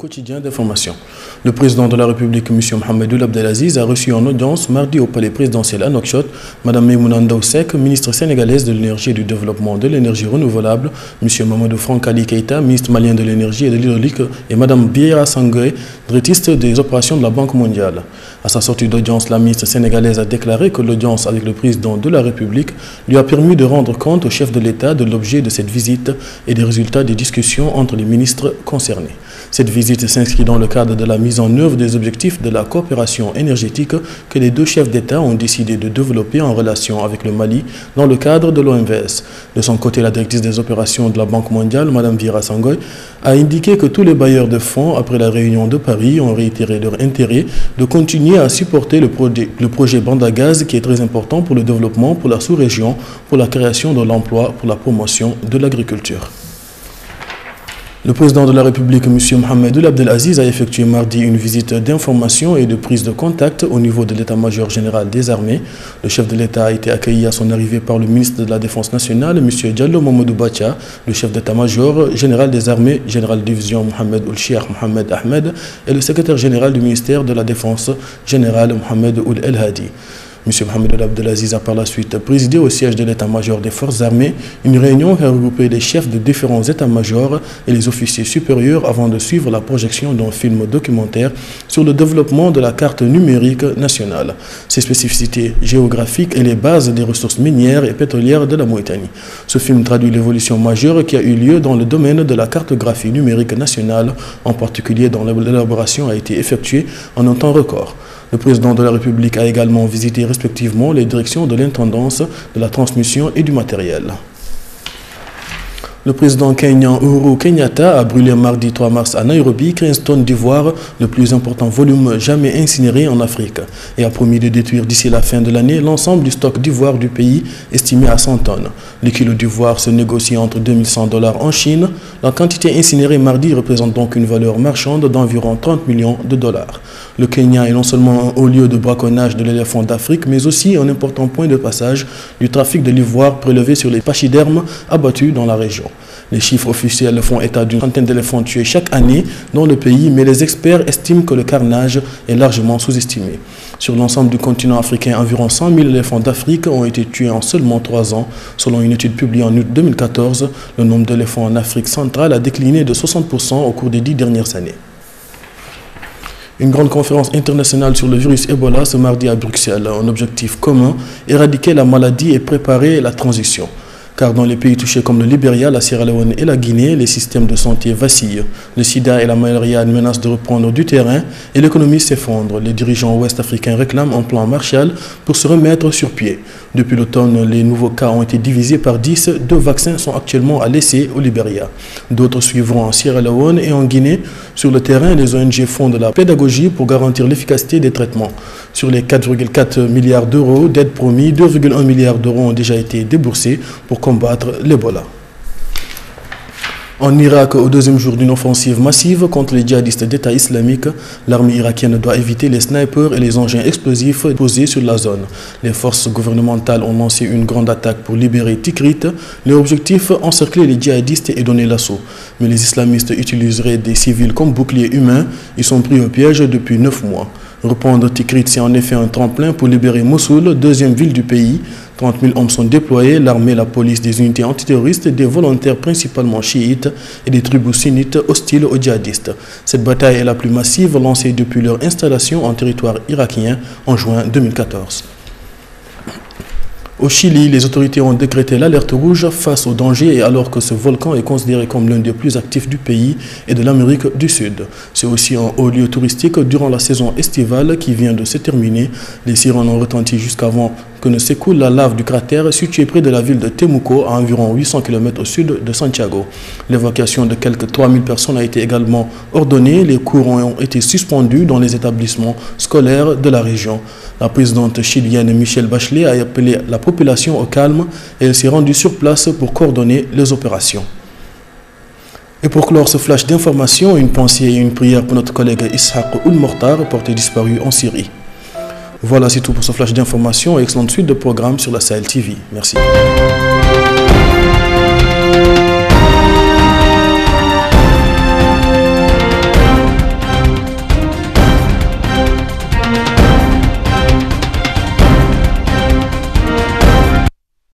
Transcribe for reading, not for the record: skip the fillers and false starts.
quotidien d'information. Le président de la République, M. Mohamed Ould Abdelaziz, a reçu en audience mardi au palais présidentiel à Nouakchott Mme Maïmouna Ndaw Seck, ministre sénégalaise de l'énergie et du développement de l'énergie renouvelable, M. Mamadou Frankali Keïta, ministre malien de l'énergie et de l'hydraulique, et Mme Biera Sangoé, directrice des opérations de la Banque mondiale. À sa sortie d'audience, la ministre sénégalaise a déclaré que l'audience avec le président de la République lui a permis de rendre compte au chef de l'État de l'objet de cette visite et des résultats des discussions entre les ministres concernés. Cette visite s'inscrit dans le cadre de la mise en œuvre des objectifs de la coopération énergétique que les deux chefs d'État ont décidé de développer en relation avec le Mali dans le cadre de l'OMVS. De son côté, la directrice des opérations de la Banque mondiale, Mme Biera Sangoé, a indiqué que tous les bailleurs de fonds, après la réunion de Paris, ont réitéré leur intérêt de continuer à supporter le projet bande à gaz qui est très important pour le développement, pour la sous-région, pour la création de l'emploi, pour la promotion de l'agriculture. Le président de la République, M. Mohamed Ould Abdelaziz, a effectué mardi une visite d'information et de prise de contact au niveau de l'état-major général des armées. Le chef de l'État a été accueilli à son arrivée par le ministre de la Défense nationale, M. Diallo Mamadou Bacha, le chef d'état-major général des armées, général de division Mohamed Ould Cheikh Mohamed Ahmed, et le secrétaire général du ministère de la Défense, général Mohamed Ould El Hadi. M. Mohamed Ould Abdelaziz a par la suite présidé au siège de l'état-major des forces armées une réunion qui a regroupé les chefs de différents états-majors et les officiers supérieurs avant de suivre la projection d'un film documentaire sur le développement de la carte numérique nationale, ses spécificités géographiques et les bases des ressources minières et pétrolières de la Mauritanie. Ce film traduit l'évolution majeure qui a eu lieu dans le domaine de la cartographie numérique nationale, en particulier dont l'élaboration a été effectuée en un temps record. Le président de la République a également visité respectivement les directions de l'intendance, de la transmission et du matériel. Le président kenyan Uhuru Kenyatta a brûlé mardi 3 mars à Nairobi 15 tonnes d'ivoire, le plus important volume jamais incinéré en Afrique, et a promis de détruire d'ici la fin de l'année l'ensemble du stock d'ivoire du pays, estimé à 100 tonnes. Le kilo d'ivoire se négocie entre 2100 $ en Chine. La quantité incinérée mardi représente donc une valeur marchande d'environ 30 millions de dollars. Le Kenya est non seulement un haut lieu de braconnage de l'éléphant d'Afrique, mais aussi un important point de passage du trafic de l'ivoire prélevé sur les pachydermes abattus dans la région. Les chiffres officiels font état d'une centaine d'éléphants tués chaque année dans le pays, mais les experts estiment que le carnage est largement sous-estimé. Sur l'ensemble du continent africain, environ 100 000 éléphants d'Afrique ont été tués en seulement 3 ans. Selon une étude publiée en août 2014, le nombre d'éléphants en Afrique centrale a décliné de 60% au cours des 10 dernières années. Une grande conférence internationale sur le virus Ebola ce mardi à Bruxelles. Un objectif commun, éradiquer la maladie et préparer la transition. Car dans les pays touchés comme le Libéria, la Sierra Leone et la Guinée, les systèmes de santé vacillent. Le sida et la malaria menacent de reprendre du terrain et l'économie s'effondre. Les dirigeants ouest-africains réclament un plan Marshall pour se remettre sur pied. Depuis l'automne, les nouveaux cas ont été divisés par 10. 2 vaccins sont actuellement à l'essai au Libéria. D'autres suivront en Sierra Leone et en Guinée. Sur le terrain, les ONG font de la pédagogie pour garantir l'efficacité des traitements. Sur les 4,4 milliards d'euros d'aides promis, 2,1 milliards d'euros ont déjà été déboursés pour combattre l'Ebola. En Irak, au deuxième jour d'une offensive massive contre les djihadistes d'État islamique, l'armée irakienne doit éviter les snipers et les engins explosifs posés sur la zone. Les forces gouvernementales ont lancé une grande attaque pour libérer Tikrit. Leur objectif, encercler les djihadistes et donner l'assaut. Mais les islamistes utiliseraient des civils comme boucliers humains. Ils sont pris au piège depuis 9 mois. Reprendre Tikrit, c'est en effet un tremplin pour libérer Mossoul, deuxième ville du pays. 30 000 hommes sont déployés, l'armée, la police, des unités antiterroristes, des volontaires principalement chiites et des tribus sunnites hostiles aux djihadistes. Cette bataille est la plus massive lancée depuis leur installation en territoire irakien en juin 2014. Au Chili, les autorités ont décrété l'alerte rouge face au danger et alors que ce volcan est considéré comme l'un des plus actifs du pays et de l'Amérique du Sud. C'est aussi un haut lieu touristique durant la saison estivale qui vient de se terminer. Les sirènes ont retenti jusqu'avant que ne s'écoule la lave du cratère situé près de la ville de Temuco à environ 800 km au sud de Santiago. L'évacuation de quelques 3000 personnes a été également ordonnée. Les cours ont été suspendus dans les établissements scolaires de la région. La présidente chilienne Michelle Bachelet a appelé la population au calme et elle s'est rendue sur place pour coordonner les opérations. Et pour clore ce flash d'information, une pensée et une prière pour notre collègue Ishaq Ould Mokhtar, porté disparu en Syrie. Voilà, c'est tout pour ce flash d'information et excellente suite de programmes sur la Sahel TV. Merci.